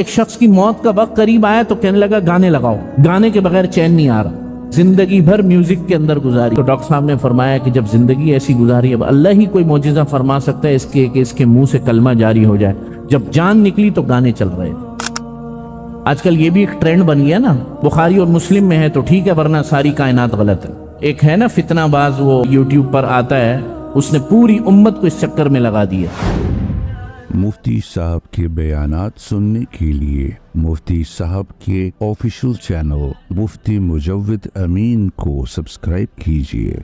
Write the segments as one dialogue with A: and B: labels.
A: ایک شخص کی موت کا وقت قریب آیا تو کہنے لگا گانے لگاؤ، گانے کے بغیر چین نہیں آ رہا، زندگی بھر میوزک کے اندر گزاری۔ تو ڈاکٹر صاحب نے فرمایا کہ جب زندگی ایسی گزاری، اب اللہ ہی کوئی معجزہ فرما سکتا ہے اس کے منہ سے کلمہ جاری ہو جائے۔ جب جان نکلی تو گانے چل رہے تھے۔ آج کل یہ بھی ایک ٹرینڈ بن گیا نا، بخاری اور مسلم میں ہے تو ٹھیک ہے، ورنہ ساری کائنات غلط ہے۔ ایک ہے نا فتنہ باز، وہ یوٹیوب پر آتا ہے، اس نے پوری امت کو اس چکر میں لگا دیا۔
B: مفتی صاحب کے بیانات سننے کے لیے مفتی صاحب کے آفیشیل چینل مفتی مجود امین کو سبسکرائب کیجیے۔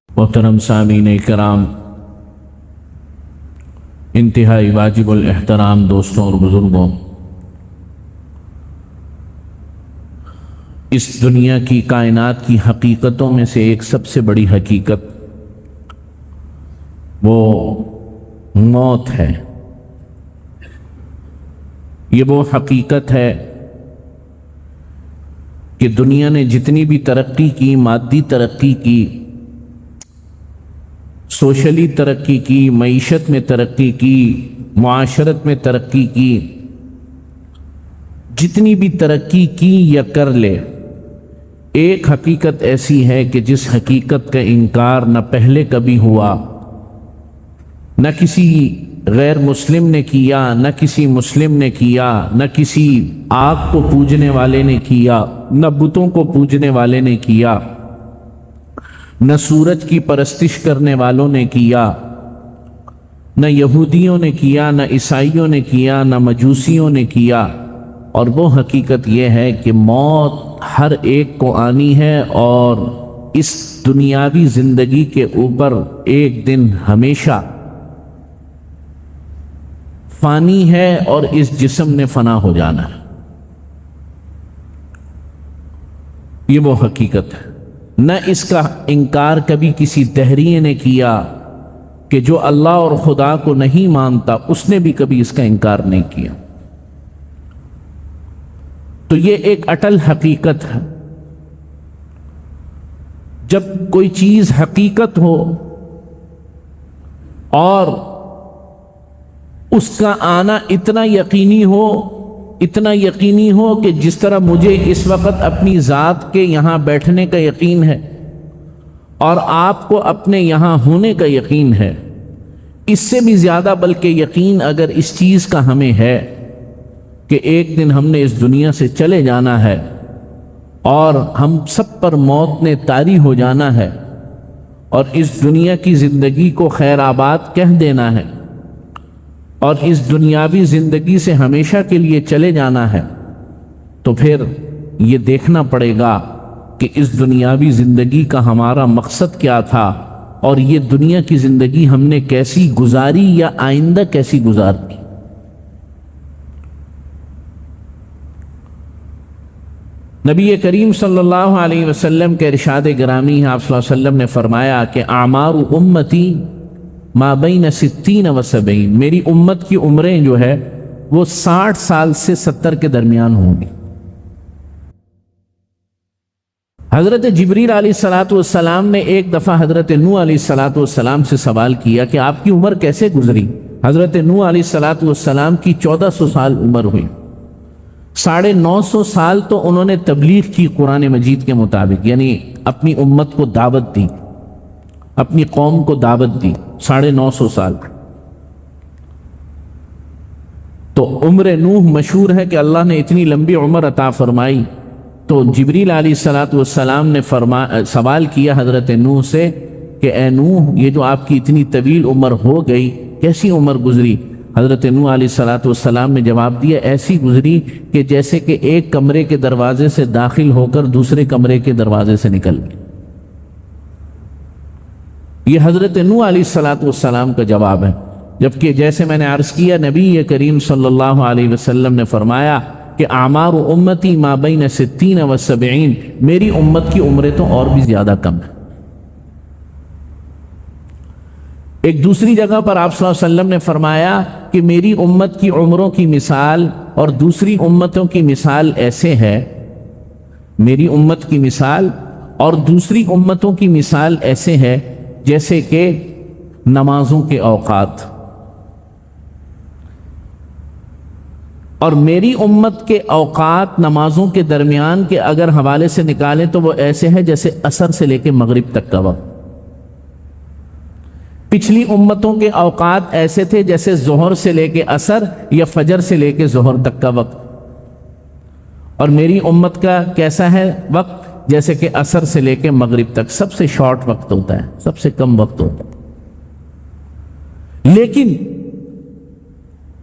A: محترم سامعین کرام، انتہائی واجب الاحترام دوستوں اور بزرگوں، اس دنیا کی کائنات کی حقیقتوں میں سے ایک سب سے بڑی حقیقت وہ موت ہے۔ یہ وہ حقیقت ہے کہ دنیا نے جتنی بھی ترقی کی، مادی ترقی کی، سوشلی ترقی کی، معیشت میں ترقی کی، معاشرت میں ترقی کی، جتنی بھی ترقی کی یا کر لے، ایک حقیقت ایسی ہے کہ جس حقیقت کا انکار نہ پہلے کبھی ہوا، نہ کسی غیر مسلم نے کیا، نہ کسی مسلم نے کیا، نہ کسی آگ کو پوجنے والے نے کیا، نہ بتوں کو پوجنے والے نے کیا، نہ سورج کی پرستش کرنے والوں نے کیا، نہ یہودیوں نے کیا، نہ عیسائیوں نے کیا، نہ مجوسیوں نے کیا۔ اور وہ حقیقت یہ ہے کہ موت ہر ایک کو آنی ہے، اور اس دنیاوی زندگی کے اوپر ایک دن ہمیشہ فانی ہے، اور اس جسم نے فنا ہو جانا ہے۔ یہ وہ حقیقت ہے۔ نہ اس کا انکار کبھی کسی دہریے نے کیا کہ جو اللہ اور خدا کو نہیں مانتا، اس نے بھی کبھی اس کا انکار نہیں کیا۔ تو یہ ایک اٹل حقیقت ہے۔ جب کوئی چیز حقیقت ہو اور اس کا آنا اتنا یقینی ہو کہ جس طرح مجھے اس وقت اپنی ذات کے یہاں بیٹھنے کا یقین ہے اور آپ کو اپنے یہاں ہونے کا یقین ہے، اس سے بھی زیادہ بلکہ یقین اگر اس چیز کا ہمیں ہے کہ ایک دن ہم نے اس دنیا سے چلے جانا ہے اور ہم سب پر موت نے طاری ہو جانا ہے، اور اس دنیا کی زندگی کو خیر آباد کہہ دینا ہے، اور اس دنیاوی زندگی سے ہمیشہ کے لیے چلے جانا ہے، تو پھر یہ دیکھنا پڑے گا کہ اس دنیاوی زندگی کا ہمارا مقصد کیا تھا، اور یہ دنیا کی زندگی ہم نے کیسی گزاری یا آئندہ کیسی گزارنی۔ نبی کریم صلی اللہ علیہ وسلم کے ارشاد گرامی ہے، آپ صلی اللہ علیہ وسلم نے فرمایا کہ اعمار امتی ما بین 60 و 70، میری امت کی عمریں جو ہے وہ 60 سال سے 70 کے درمیان ہوں گی۔ حضرت جبریل علیہ السلام نے ایک دفعہ حضرت نوح علیہ السلام سے سوال کیا کہ آپ کی عمر کیسے گزری؟ حضرت نوح علیہ السلام کی 1400 سال عمر ہوئی۔ 950 سال تو انہوں نے تبلیغ کی قرآن مجید کے مطابق، یعنی اپنی امت کو دعوت دی، اپنی قوم کو دعوت دی، 950 سال۔ تو عمر نوح مشہور ہے کہ اللہ نے اتنی لمبی عمر عطا فرمائی، تو جبریل علیہ السلام نے سوال کیا حضرت نوح سے کہ اے نوح، یہ جو آپ کی اتنی طویل عمر ہو گئی، کیسی عمر گزری؟ حضرت نوح علیہ السلام نے جواب دیا، ایسی گزری کہ جیسے کہ ایک کمرے کے دروازے سے داخل ہو کر دوسرے کمرے کے دروازے سے نکل گئی۔ یہ حضرت نوح علیہ السلام کا جواب ہے۔ جبکہ جیسے میں نے عرض کیا، نبی کریم صلی اللہ علیہ وسلم نے فرمایا کہ اعمار امتی ما بین 60 و 70، میری امت کی عمریں تو اور بھی زیادہ کم ہیں۔ ایک دوسری جگہ پر آپ صلی اللہ علیہ وسلم نے فرمایا کہ میری امت کی عمروں کی مثال اور دوسری امتوں کی مثال ایسے ہے، میری امت کی مثال اور دوسری امتوں کی مثال ایسے ہے جیسے کہ نمازوں کے اوقات، اور میری امت کے اوقات نمازوں کے درمیان کے اگر حوالے سے نکالیں تو وہ ایسے ہے جیسے عصر سے لے کے مغرب تک کا وقت. پچھلی امتوں کے اوقات ایسے تھے جیسے ظہر سے لے کے عصر یا فجر سے لے کے ظہر تک کا وقت. اور میری امت کا کیسا ہے وقت؟ جیسے کہ عصر سے لے کے مغرب تک سب سے شارٹ وقت ہوتا ہے، سب سے کم وقت ہوتا ہے. لیکن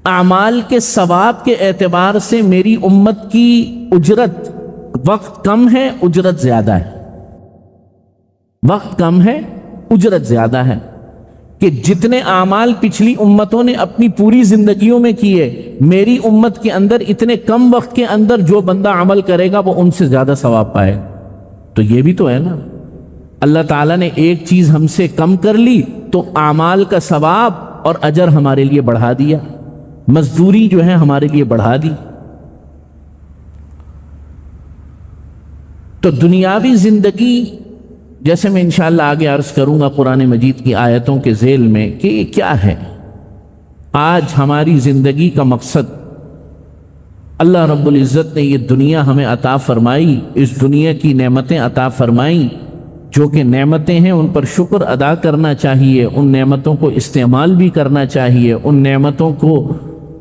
A: اعمال کے ثواب کے اعتبار سے میری امت کی اجرت، وقت کم ہے اجرت زیادہ ہے. وقت کم ہے اجرت زیادہ ہے کہ جتنے اعمال پچھلی امتوں نے اپنی پوری زندگیوں میں کیے، میری امت کے اندر اتنے کم وقت کے اندر جو بندہ عمل کرے گا وہ ان سے زیادہ ثواب پائے. تو یہ بھی تو ہے نا، اللہ تعالیٰ نے ایک چیز ہم سے کم کر لی تو اعمال کا ثواب اور اجر ہمارے لیے بڑھا دیا، مزدوری جو ہے ہمارے لیے بڑھا دی. تو دنیاوی زندگی، جیسے میں انشاءاللہ آگے عرض کروں گا قرآن مجید کی آیتوں کے ذیل میں کہ یہ کیا ہے. آج ہماری زندگی کا مقصد، اللہ رب العزت نے یہ دنیا ہمیں عطا فرمائی، اس دنیا کی نعمتیں عطا فرمائیں، جو کہ نعمتیں ہیں ان پر شکر ادا کرنا چاہیے، ان نعمتوں کو استعمال بھی کرنا چاہیے، ان نعمتوں کو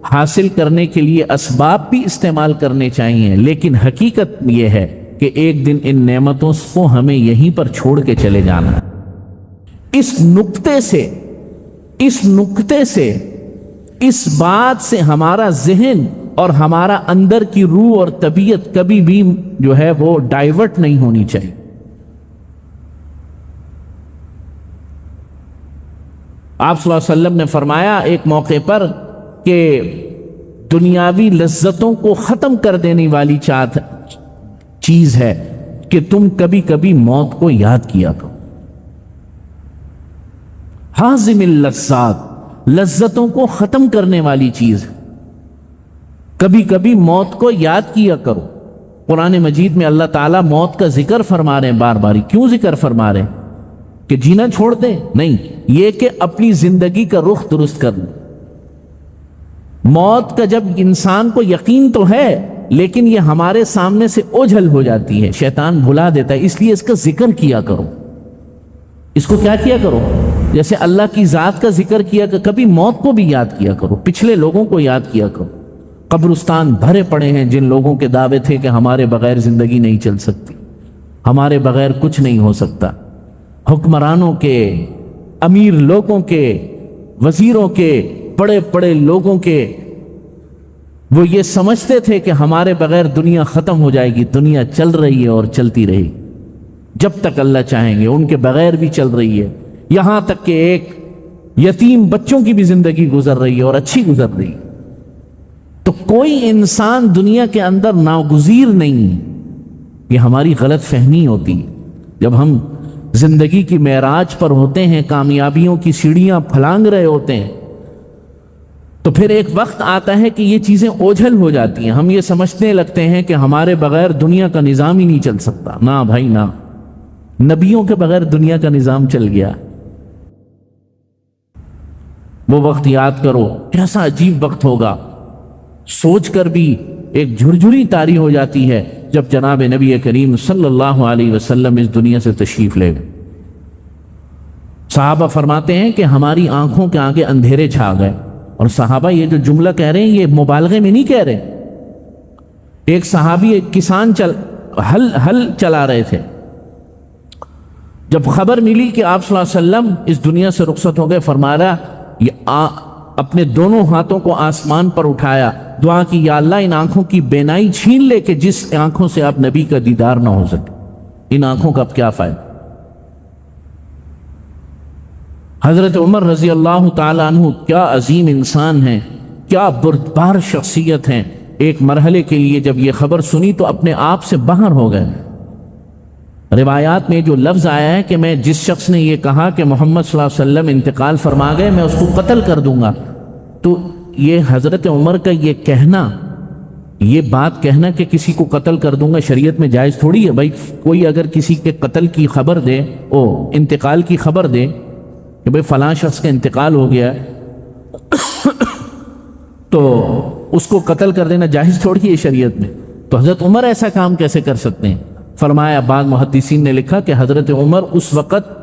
A: حاصل کرنے کے لیے اسباب بھی استعمال کرنے چاہیے. لیکن حقیقت یہ ہے کہ ایک دن ان نعمتوں کو ہمیں یہیں پر چھوڑ کے چلے جانا ہے. اس نقطے سے اس بات سے ہمارا ذہن اور ہمارا اندر کی روح اور طبیعت کبھی بھی جو ہے وہ ڈائیورٹ نہیں ہونی چاہیے. آپ صلی اللہ علیہ وسلم نے فرمایا ایک موقع پر کہ دنیاوی لذتوں کو ختم کر دینے والی چیز ہے کہ تم کبھی کبھی موت کو یاد کیا کرو. حازم اللذات، لذتوں کو ختم کرنے والی چیز ہے، کبھی کبھی موت کو یاد کیا کرو. قرآن مجید میں اللہ تعالیٰ موت کا ذکر فرما رہے ہیں بار بار. کیوں ذکر فرما رہے ہیں؟ کہ جینا چھوڑ دے؟ نہیں، یہ کہ اپنی زندگی کا رخ درست کر لیں. موت کا جب انسان کو یقین تو ہے لیکن یہ ہمارے سامنے سے اوجھل ہو جاتی ہے، شیطان بھلا دیتا ہے، اس لیے اس کا ذکر کیا کرو. اس کو کیا کیا کرو؟ جیسے اللہ کی ذات کا ذکر کیا کہ کبھی موت کو بھی یاد کیا کرو، پچھلے لوگوں کو یاد کیا کرو. قبرستان بھرے پڑے ہیں جن لوگوں کے دعوے تھے کہ ہمارے بغیر زندگی نہیں چل سکتی، ہمارے بغیر کچھ نہیں ہو سکتا. حکمرانوں کے، امیر لوگوں کے، وزیروں کے، بڑے بڑے لوگوں کے، وہ یہ سمجھتے تھے کہ ہمارے بغیر دنیا ختم ہو جائے گی. دنیا چل رہی ہے اور چلتی رہی جب تک اللہ چاہیں گے، ان کے بغیر بھی چل رہی ہے. یہاں تک کہ ایک یتیم بچوں کی بھی زندگی گزر رہی ہے اور اچھی گزر رہی ہے. تو کوئی انسان دنیا کے اندر ناگزیر نہیں. یہ ہماری غلط فہمی ہوتی ہے. جب ہم زندگی کی معراج پر ہوتے ہیں، کامیابیوں کی سیڑھیاں پھلانگ رہے ہوتے ہیں، تو پھر ایک وقت آتا ہے کہ یہ چیزیں اوجھل ہو جاتی ہیں. ہم یہ سمجھنے لگتے ہیں کہ ہمارے بغیر دنیا کا نظام ہی نہیں چل سکتا. نہ بھائی نہ، نبیوں کے بغیر دنیا کا نظام چل گیا. وہ وقت یاد کرو، کیسا عجیب وقت ہوگا. سوچ کر بھی ایک جھرجھری طاری ہو جاتی ہے جب جناب نبی کریم صلی اللہ علیہ وسلم اس دنیا سے تشریف لے گئے. صحابہ فرماتے ہیں کہ ہماری آنکھوں کے آگے اندھیرے چھا گئے. اور صحابہ یہ جو جملہ کہہ رہے ہیں یہ مبالغے میں نہیں کہہ رہے. ایک صحابی ایک کسان ہل چلا رہے تھے. جب خبر ملی کہ آپ صلی اللہ علیہ وسلم اس دنیا سے رخصت ہو گئے، فرمایا اپنے دونوں ہاتھوں کو آسمان پر اٹھایا، دعا کی یا اللہ ان آنکھوں کی بینائی چھین لے کہ جس آنکھوں سے آپ نبی کا دیدار نہ ہو سکے. ان آنکھوں کا اب کیا فائدہ. حضرت عمر رضی اللہ تعالیٰ عنہ کیا عظیم انسان ہیں، کیا بردبار شخصیت ہیں. ایک مرحلے کے لیے جب یہ خبر سنی تو اپنے آپ سے باہر ہو گئے. روایات میں جو لفظ آیا ہے کہ میں جس شخص نے یہ کہا کہ محمد صلی اللہ علیہ وسلم انتقال فرما گئے، میں اس کو قتل کر دوں گا، تو یہ حضرت عمر کا یہ کہنا، یہ بات کہنا کہ کسی کو قتل کر دوں گا شریعت میں جائز تھوڑی ہے. بھائی کوئی اگر کسی کے قتل کی خبر دے، انتقال کی خبر دے کہ بھئی فلاں شخص کا انتقال ہو گیا تو اس کو قتل کر دینا جائز تھوڑی ہے شریعت میں، تو حضرت عمر ایسا کام کیسے کر سکتے ہیں؟ فرمایا، بعض محدثین نے لکھا کہ حضرت عمر اس وقت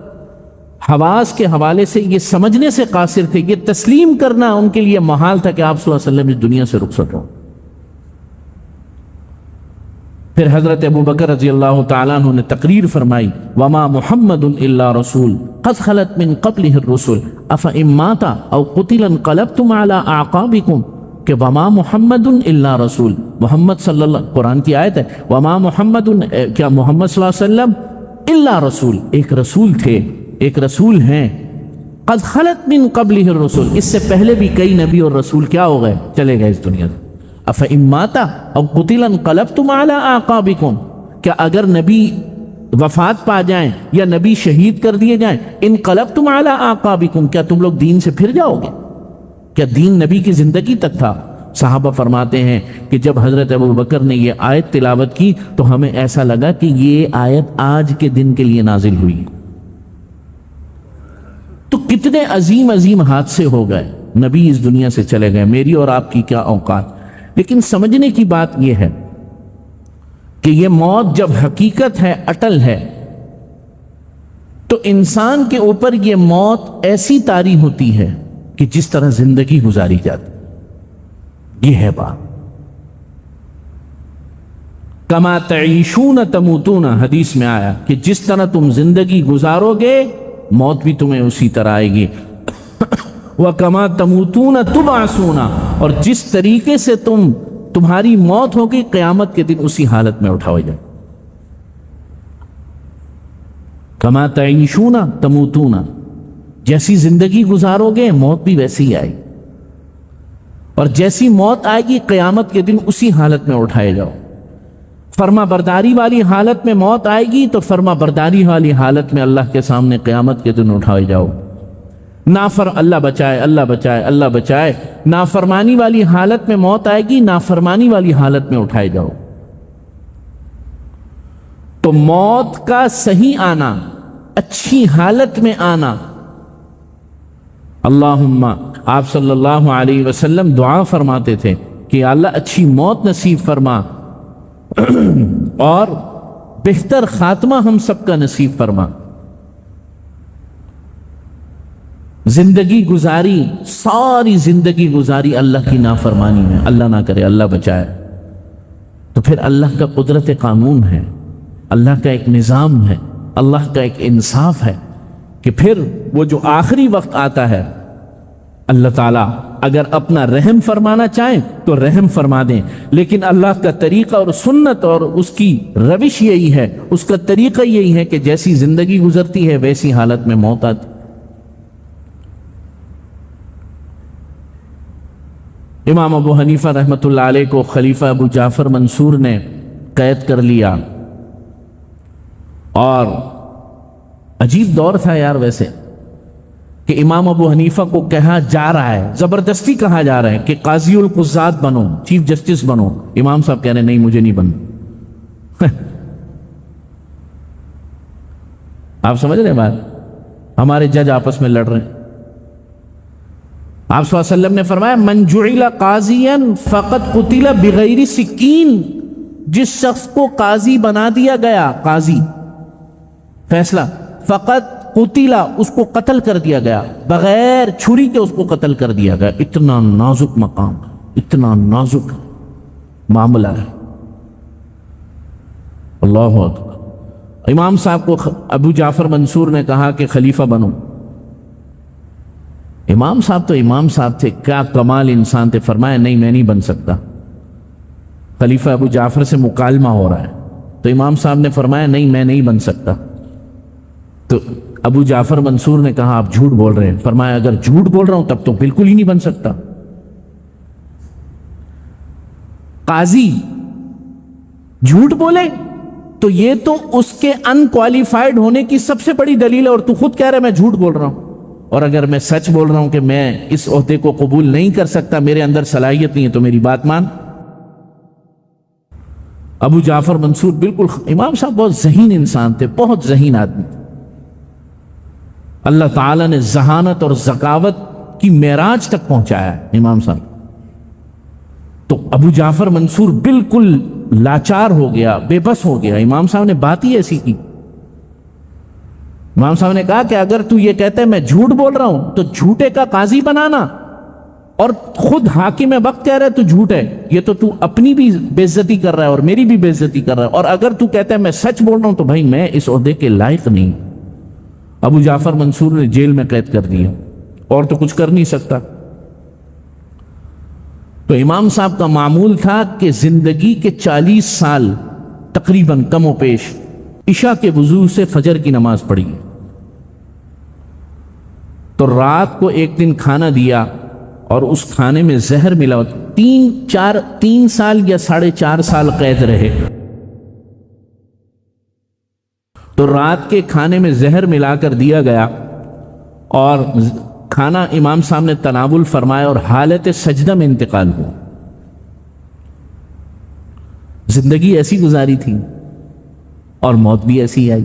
A: حواس کے حوالے سے یہ سمجھنے سے قاصر تھے، یہ تسلیم کرنا ان کے لیے محال تھا کہ آپ صلی اللہ علیہ وسلم اس دنیا سے رخصت ہوں۔ پھر حضرت ابو بکر رضی اللہ تعالیٰ عنہ نے تقریر فرمائی، وما محمد الا رسول قد خلت من قبلہ الرسل افإن مات او قتل انقلبتم علی اعقابکم، کہ وما محمد الا رسول، محمد صلی اللہ، قرآن کی آیت ہے، وما محمد، کیا محمد صلی اللہ علیہ وسلم الا رسول، ایک رسول تھے، ایک رسول ہیں، قد خلت من قبلہ الرسل، اس سے پہلے بھی کئی نبی اور رسول کیا ہو گئے، چلے گئے اس دنیا سے، افإن مات او قتل انقلبتم علی اعقابکم، کیا اگر نبی وفات پا جائیں یا نبی شہید کر دیے جائیں، انقلبتم علی اعقابکم، کیا تم لوگ دین سے پھر جاؤ گے؟ کیا دین نبی کی زندگی تک تھا؟ صحابہ فرماتے ہیں کہ جب حضرت ابو بکر نے یہ آیت تلاوت کی تو ہمیں ایسا لگا کہ یہ آیت آج کے دن کے لیے نازل ہوئی۔ تو کتنے عظیم عظیم حادثے ہو گئے، نبی اس دنیا سے چلے گئے، میری اور آپ کی کیا اوقات۔ لیکن سمجھنے کی بات یہ ہے کہ یہ موت جب حقیقت ہے، اٹل ہے، تو انسان کے اوپر یہ موت ایسی طاری ہوتی ہے کہ جس طرح زندگی گزاری جاتی، یہ ہے بات۔ کما تعیشون تموتون، حدیث میں آیا کہ جس طرح تم زندگی گزارو گے موت بھی تمہیں اسی طرح آئے گی، وَكَمَا تَمُوتُونَ تُبْعَثُونَ، اور جس طریقے سے تمہاری موت ہوگی قیامت کے دن اسی حالت میں اٹھاؤ جائے۔ کما تعیشون تموتون، جیسی زندگی گزارو گے موت بھی ویسی ہی آئے گی، اور جیسی موت آئے گی قیامت کے دن اسی حالت میں اٹھائے جاؤ۔ فرما برداری والی حالت میں موت آئے گی تو فرما برداری والی حالت میں اللہ کے سامنے قیامت کے دن اٹھائے جاؤ۔ اللہ بچائے، اللہ بچائے، اللہ بچائے، نافرمانی والی حالت میں موت آئے گی، نافرمانی والی حالت میں اٹھائے جاؤ۔ تو موت کا صحیح آنا، اچھی حالت میں آنا، اللہم، آپ صلی اللہ علیہ وسلم دعا فرماتے تھے کہ اللہ اچھی موت نصیب فرما اور بہتر خاتمہ ہم سب کا نصیب فرما۔ زندگی گزاری، ساری زندگی گزاری اللہ کی نافرمانی میں، اللہ نہ کرے، اللہ بچائے، تو پھر اللہ کا قدرت قانون ہے، اللہ کا ایک نظام ہے، اللہ کا ایک انصاف ہے کہ پھر وہ جو آخری وقت آتا ہے اللہ تعالیٰ اگر اپنا رحم فرمانا چاہیں تو رحم فرما دیں، لیکن اللہ کا طریقہ اور سنت اور اس کی روش یہی ہے، اس کا طریقہ یہی ہے کہ جیسی زندگی گزرتی ہے ویسی حالت میں موت آتی۔ امام ابو حنیفہ رحمۃ اللہ علیہ کو خلیفہ ابو جعفر منصور نے قید کر لیا، اور عجیب دور تھا یار ویسے کہ امام ابو حنیفہ کو کہا جا رہا ہے، زبردستی کہا جا رہا ہے کہ قاضی القضات بنو، چیف جسٹس بنو، امام صاحب کہہ رہے ہیں نہیں مجھے نہیں بننا۔ آپ سمجھ رہے ہیں بات؟ ہمارے جج آپس میں لڑ رہے ہیں۔ آپ صلی اللہ علیہ وسلم نے فرمایا من جعل قاضیا فقد قتل بغیر سکین، جس شخص کو قاضی بنا دیا گیا، قاضی فیصلہ، فقط قتلا، اس کو قتل کر دیا گیا، بغیر چھری کے اس کو قتل کر دیا گیا۔ اتنا نازک مقام، اتنا نازک معاملہ ہے، اللہ اکبر۔ امام صاحب کو ابو جعفر منصور نے کہا کہ خلیفہ بنو، امام صاحب تو امام صاحب تھے، کیا کمال انسان تھے، فرمایا نہیں میں نہیں بن سکتا، خلیفہ ابو جعفر سے مکالمہ ہو رہا ہے، تو امام صاحب نے فرمایا نہیں میں نہیں بن سکتا، تو ابو جعفر منصور نے کہا آپ جھوٹ بول رہے ہیں، فرمایا اگر جھوٹ بول رہا ہوں تب تو بالکل ہی نہیں بن سکتا۔ قاضی جھوٹ بولے تو یہ تو اس کے ان کوالیفائڈ ہونے کی سب سے بڑی دلیل ہے، اور تو خود کہہ رہے میں جھوٹ بول رہا ہوں، اور اگر میں سچ بول رہا ہوں کہ میں اس عہدے کو قبول نہیں کر سکتا، میرے اندر صلاحیت نہیں ہے، تو میری بات مان۔ ابو جعفر منصور بالکل، امام صاحب بہت ذہین انسان تھے، بہت ذہین آدمی تھے، اللہ تعالیٰ نے ذہانت اور ذکاوت کی معراج تک پہنچایا امام صاحب۔ تو ابو جعفر منصور بالکل لاچار ہو گیا، بے بس ہو گیا. امام صاحب نے بات ہی ایسی کی. امام صاحب نے کہا کہ اگر تو یہ کہتا ہے میں جھوٹ بول رہا ہوں تو جھوٹے کا قاضی بنانا، اور خود حاکم وقت کہہ رہا ہے تو جھوٹ ہے، یہ تو اپنی بھی بے عزتی کر رہا ہے اور میری بھی بے عزتی کر رہا ہے. اور اگر تو کہتا ہے میں سچ بول رہا ہوں تو بھائی میں اس عہدے کے لائق نہیں. ابو جعفر منصور نے جیل میں قید کر دیا، اور تو کچھ کر نہیں سکتا. تو امام صاحب کا معمول تھا کہ زندگی کے 40 سال تقریباً کم و بیش عشاء کے وضو سے فجر کی نماز پڑھی. تو رات کو ایک دن کھانا دیا اور اس کھانے میں زہر ملا. 3 سال یا 4.5 سال قید رہے. تو رات کے کھانے میں زہر ملا کر دیا گیا اور کھانا امام صاحب نے تناول فرمایا اور حالت سجدہ میں انتقال ہوا. زندگی ایسی گزاری تھی اور موت بھی ایسی آئی.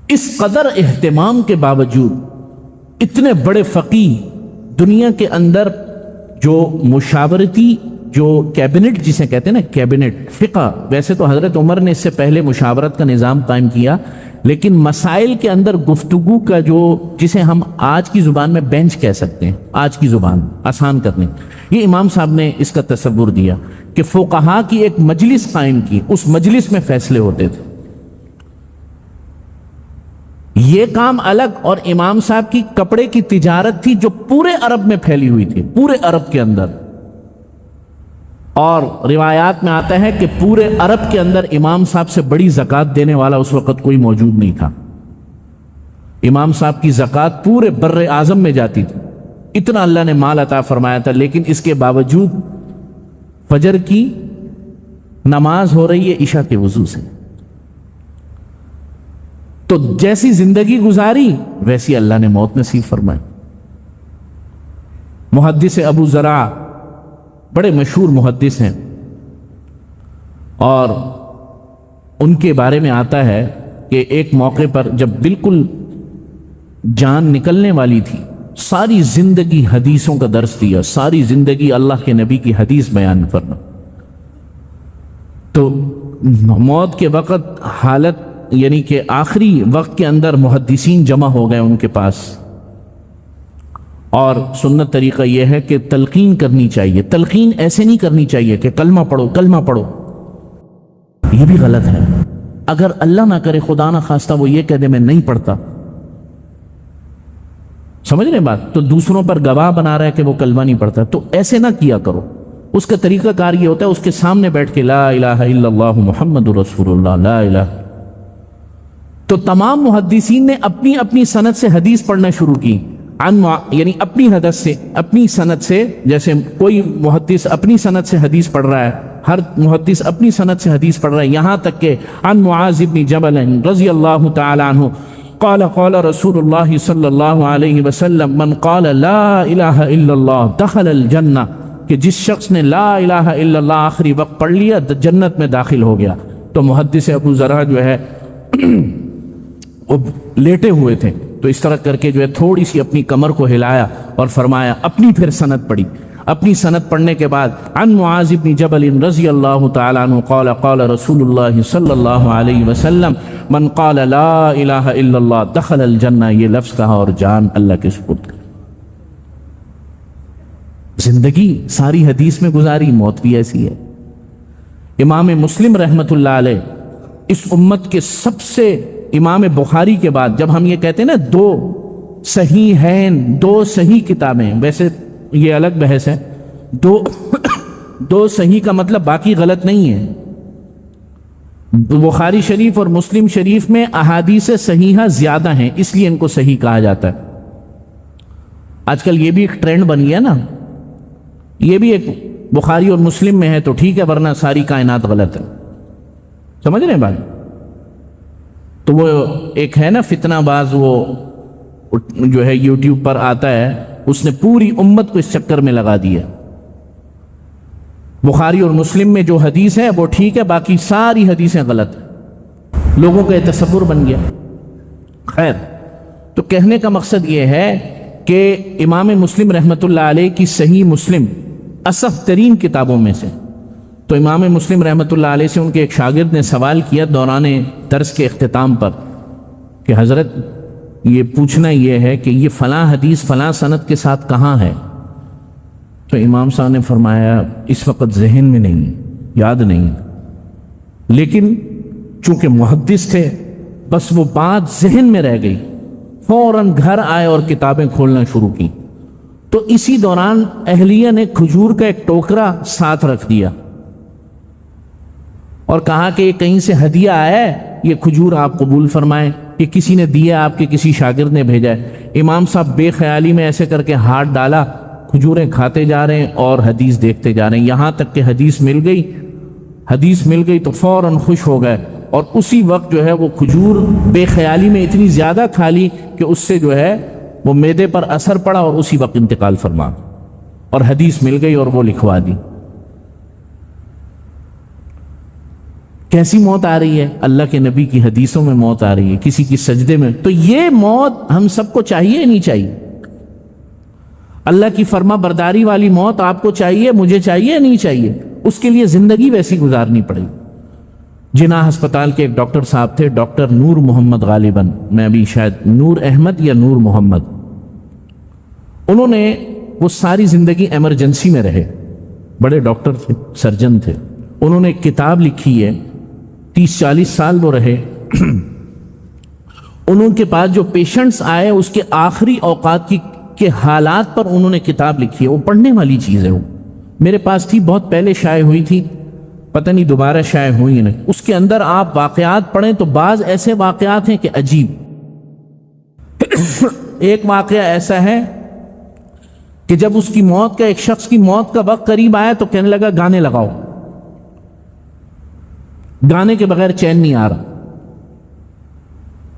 A: اس قدر اہتمام کے باوجود اتنے بڑے فقیہ دنیا کے اندر جو مشاورتی جو کیبنٹ جسے کہتے ہیں نا کیبنٹ فقہ، ویسے تو حضرت عمر نے اس سے پہلے مشاورت کا نظام قائم کیا، لیکن مسائل کے اندر گفتگو کا جو جسے ہم آج کی زبان میں بینچ کہہ سکتے ہیں، آج کی زبان آسان کرنے، یہ امام صاحب نے اس کا تصور دیا کہ فقہا کی ایک مجلس قائم کی، اس مجلس میں فیصلے ہوتے تھے. یہ کام الگ، اور امام صاحب کی کپڑے کی تجارت تھی جو پورے عرب میں پھیلی ہوئی تھی، پورے عرب کے اندر. اور روایات میں آتا ہے کہ پورے عرب کے اندر امام صاحب سے بڑی زکوٰۃ دینے والا اس وقت کوئی موجود نہیں تھا. امام صاحب کی زکوٰۃ پورے بر اعظم میں جاتی تھی، اتنا اللہ نے مال عطا فرمایا تھا. لیکن اس کے باوجود فجر کی نماز ہو رہی ہے عشاء کے وضو سے. تو جیسی زندگی گزاری ویسی اللہ نے موت نصیب فرمائی. محدث ابو زرع بڑے مشہور محدث ہیں، اور ان کے بارے میں آتا ہے کہ ایک موقع پر جب بالکل جان نکلنے والی تھی، ساری زندگی حدیثوں کا درس دیا، ساری زندگی اللہ کے نبی کی حدیث بیان کرنا. تو موت کے وقت حالت یعنی کہ آخری وقت کے اندر محدثین جمع ہو گئے ان کے پاس، اور سنت طریقہ یہ ہے کہ تلقین کرنی چاہیے. تلقین ایسے نہیں کرنی چاہیے کہ کلمہ پڑھو کلمہ پڑھو، یہ بھی غلط ہے. اگر اللہ نہ کرے خدا نہ خواستہ وہ یہ کہہ دے میں نہیں پڑھتا، سمجھ رہے بات، تو دوسروں پر گواہ بنا رہا ہے کہ وہ کلمہ نہیں پڑھتا، تو ایسے نہ کیا کرو. اس کا طریقہ کار یہ ہوتا ہے اس کے سامنے بیٹھ کے لا الہ الا اللہ محمد رسول اللہ لا الہ. تو تمام محدثین نے اپنی اپنی سند سے حدیث پڑھنا شروع کی، یعنی اپنی حدث سے، اپنی سند سے. جیسے کوئی محدث اپنی سند سے حدیث پڑھ رہا ہے، ہر محدث اپنی سند سے حدیث پڑھ رہا ہے، یہاں تک کہ عن معاذ بن جبل رضی اللہ تعالی عنہ قال قال رسول اللہ صلی اللہ علیہ وسلم من قال لا الہ الا اللہ دخل الجنہ، کہ جس شخص نے لا الہ الا اللہ آخری وقت پڑھ لیا جنت میں داخل ہو گیا. تو محدث ابو زرع جو ہے وہ لیٹے ہوئے تھے، تو اس طرح کر کے جو ہے تھوڑی سی اپنی کمر کو ہلایا اور فرمایا، اپنی پھر سند پڑھی. اپنی سند پڑھنے کے بعد عن معاذ بن جبل رضی اللہ تعالی عنہ قال قال رسول اللہ صلی اللہ علیہ وسلم من قال لا الہ الا اللہ دخل الجنہ، یہ لفظ کہا اور جان اللہ کے سپرد کر. زندگی ساری حدیث میں گزاری، موت بھی ایسی ہے. امام مسلم رحمۃ اللہ علیہ اس امت کے سب سے، امام بخاری کے بعد، جب ہم یہ کہتے ہیں نا دو صحیح ہیں، دو صحیح کتابیں، ویسے یہ الگ بحث ہے، دو صحیح کا مطلب باقی غلط نہیں ہے. بخاری شریف اور مسلم شریف میں احادیث صحیحہ زیادہ ہیں، اس لیے ان کو صحیح کہا جاتا ہے. آج کل یہ بھی ایک ٹرینڈ بن گیا نا، یہ بھی ایک بخاری اور مسلم میں ہے تو ٹھیک ہے، ورنہ ساری کائنات غلط ہے. سمجھ رہے ہیں بھائی؟ تو وہ ایک ہے نا فتنہ باز، وہ جو ہے یوٹیوب پر آتا ہے، اس نے پوری امت کو اس چکر میں لگا دیا. بخاری اور مسلم میں جو حدیث ہے وہ ٹھیک ہے، باقی ساری حدیثیں غلط ہیں. لوگوں کا یہ تصور بن گیا. خیر، تو کہنے کا مقصد یہ ہے کہ امام مسلم رحمۃ اللہ علیہ کی صحیح مسلم اسف ترین کتابوں میں سے۔ تو امام مسلم رحمۃ اللہ علیہ سے ان کے ایک شاگرد نے سوال کیا دوران درس کے اختتام پر کہ حضرت یہ پوچھنا یہ ہے کہ یہ فلاں حدیث فلاں سند کے ساتھ کہاں ہے؟ تو امام صاحب نے فرمایا اس وقت ذہن میں نہیں، یاد نہیں، لیکن چونکہ محدث تھے بس وہ بات ذہن میں رہ گئی، فوراً گھر آئے اور کتابیں کھولنا شروع کی۔ تو اسی دوران اہلیہ نے کھجور کا ایک ٹوکرا ساتھ رکھ دیا اور کہا کہ یہ کہیں سے ہدیہ آیا ہے، یہ کھجور آپ قبول فرمائیں، یہ کسی نے دیا، آپ کے کسی شاگرد نے بھیجا ہے۔ امام صاحب بے خیالی میں ایسے کر کے ہاتھ ڈالا، کھجوریں کھاتے جا رہے ہیں اور حدیث دیکھتے جا رہے ہیں، یہاں تک کہ حدیث مل گئی تو فوراً خوش ہو گئے اور اسی وقت جو ہے وہ کھجور بے خیالی میں اتنی زیادہ کھا لی کہ اس سے جو ہے وہ معدے پر اثر پڑا اور اسی وقت انتقال فرما اور حدیث مل گئی اور وہ لکھوا دی۔ کیسی موت آ رہی ہے؟ اللہ کے نبی کی حدیثوں میں موت آ رہی ہے، کسی کی سجدے میں۔ تو یہ موت ہم سب کو چاہیے نہیں چاہیے؟ اللہ کی فرما برداری والی موت آپ کو چاہیے، مجھے چاہیے نہیں چاہیے؟ اس کے لیے زندگی ویسی گزارنی پڑے گی۔ جناح ہسپتال کے ایک ڈاکٹر صاحب تھے، ڈاکٹر نور محمد غالباً، میں ابھی شاید نور احمد یا نور محمد، انہوں نے وہ ساری زندگی ایمرجنسی میں رہے، بڑے ڈاکٹر تھے، سرجن تھے۔ انہوں نے ایک کتاب لکھی ہے، 30-40 سال وہ رہے۔ انہوں کے پاس جو پیشنٹس آئے اس کے آخری اوقات کے حالات پر انہوں نے کتاب لکھی ہے، وہ پڑھنے والی چیز ہے۔ وہ میرے پاس تھی، بہت پہلے شائع ہوئی تھی، پتہ نہیں دوبارہ شائع ہوئی نہیں۔ اس کے اندر آپ واقعات پڑھیں تو بعض ایسے واقعات ہیں کہ عجیب۔ ایک واقعہ ایسا ہے کہ جب اس کی موت کا، ایک شخص کی موت کا وقت قریب آیا تو کہنے لگا گانے لگاؤ، گانے کے بغیر چین نہیں آ رہا،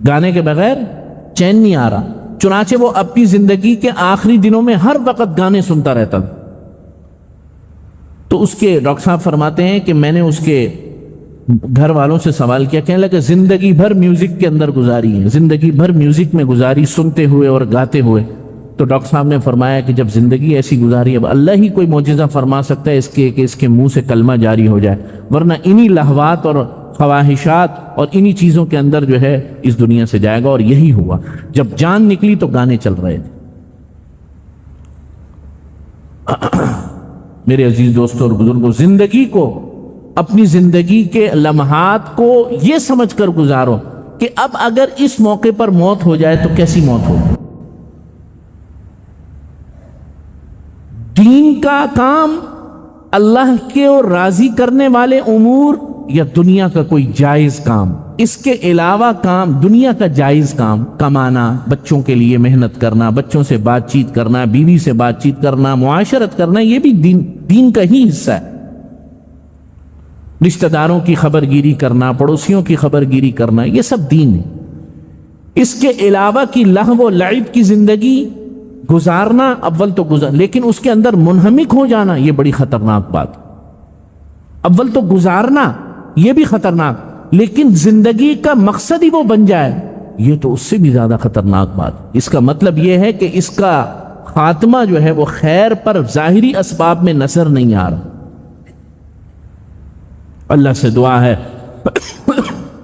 A: گانے کے بغیر چین نہیں آ رہا۔ چنانچہ وہ اپنی زندگی کے آخری دنوں میں ہر وقت گانے سنتا رہتا تھا۔ تو اس کے ڈاکٹر صاحب فرماتے ہیں کہ میں نے اس کے گھر والوں سے سوال کیا، کہنے لگا زندگی بھر میوزک کے اندر گزاری ہے، زندگی بھر میوزک میں گزاری، سنتے ہوئے اور گاتے ہوئے۔ تو ڈاکٹر صاحب نے فرمایا کہ جب زندگی ایسی گزاری، اب اللہ ہی کوئی معجزہ فرما سکتا ہے اس کے کہ اس کے منہ سے کلمہ جاری ہو جائے، ورنہ انہی لہوات اور خواہشات اور انہی چیزوں کے اندر جو ہے اس دنیا سے جائے گا۔ اور یہی ہوا، جب جان نکلی تو گانے چل رہے تھے۔ میرے عزیز دوستوں اور بزرگوں، زندگی کو، اپنی زندگی کے لمحات کو یہ سمجھ کر گزارو کہ اب اگر اس موقع پر موت ہو جائے تو کیسی موت ہو۔ دین کا کام، اللہ کے راضی کرنے والے امور، یا دنیا کا کوئی جائز کام، اس کے علاوہ کام، دنیا کا جائز کام، کمانا، بچوں کے لیے محنت کرنا، بچوں سے بات چیت کرنا، بیوی سے بات چیت کرنا، معاشرت کرنا، یہ بھی دین کا ہی حصہ ہے۔ رشتہ داروں کی خبر گیری کرنا، پڑوسیوں کی خبر گیری کرنا، یہ سب دین ہے۔ اس کے علاوہ کی لہو و لعب کی زندگی گزارنا اول تو لیکن اس کے اندر منہمک ہو جانا یہ بڑی خطرناک بات۔ اول تو گزارنا یہ بھی خطرناک، لیکن زندگی کا مقصد ہی وہ بن جائے یہ تو اس سے بھی زیادہ خطرناک بات۔ اس کا مطلب یہ ہے کہ اس کا خاتمہ جو ہے وہ خیر پر ظاہری اسباب میں نظر نہیں آ رہا۔ اللہ سے دعا ہے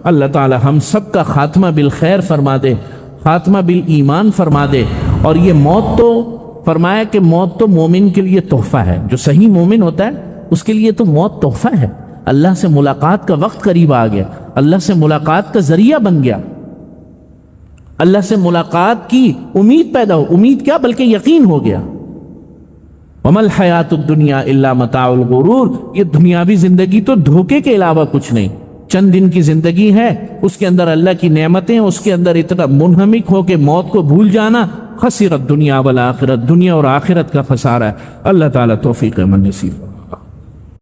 A: اللہ تعالی ہم سب کا خاتمہ بالخیر فرما دے، خاتمہ بالایمان فرما دے۔ اور یہ موت تو فرمایا کہ موت تو مومن کے لیے تحفہ ہے، جو صحیح مومن ہوتا ہے اس کے لیے تو موت تحفہ ہے۔ اللہ سے ملاقات کا وقت قریب آ گیا، اللہ سے ملاقات کا ذریعہ بن گیا، اللہ سے ملاقات کی امید پیدا ہو، امید کیا بلکہ یقین ہو گیا۔ وَمَا الْحَيَاةُ الدُّنْيَا إِلَّا مَتَاعُ الْغُرُورِ، یہ دنیاوی زندگی تو دھوکے کے علاوہ کچھ نہیں، چند دن کی زندگی ہے، اس کے اندر اللہ کی نعمتیں، اس کے اندر اتنا منہمک ہو کہ موت کو بھول جانا، خسرت دنیا والآخرت، دنیا اور آخرت کا خسارہ ہے۔ اللہ تعالیٰ توفیق من نصیب۔